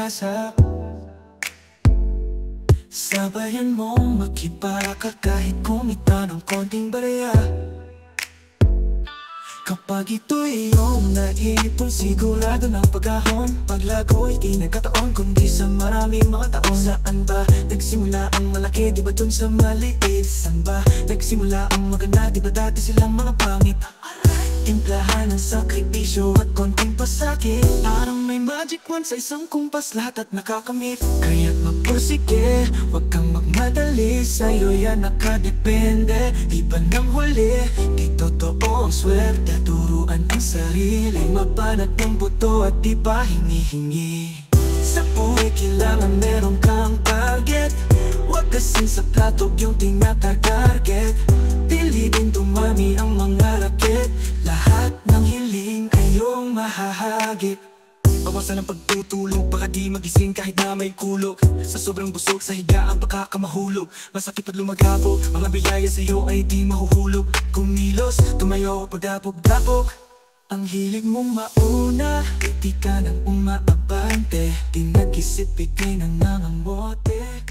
pag-asa. Sabayan mong makibaka kahit kumita ng konting barya. Kapag ito'y iyong naipon, sigurado ng pag-ahon. Paglago'y di nagkataon, kundi sa maraming mga taon. Saan ba nagsimula ang malaki? Di ba dun sa maliit? Saan ba nagsimula ang maganda? Di ba dati silang mga pangit? Timplahan ng sakripisyo at konting pasakit. Parang may magic wand sa isang kumpas, lahat at nakakamit. Kaya't mapursige, wag kang magmadali. Sa'yo yan nakadepende, iba ng huli. Di totoo ang swerte, turuan ang sarili. Mabanat ng buto at di pa hinihingi. Sa buhay kailangan meron kang target. Huwag kasing sa platog yung tinatarget. Dili din dumami ang mga rakit. Lahat ng hiling ayong mahahagip. Bawasan ang pagtutulog, baka di magising kahit na may kulog. Sa sobrang busog sa higaan baka ka mahulog. Masakit pag lumagabo, mga biyaya sa'yo ay di mahuhulog. Kumilos, tumayo, pagdapog-dapog. Ang hilig mong mauna, di ka nang umaabante. Di nag-isip, ikay nang nangangamote.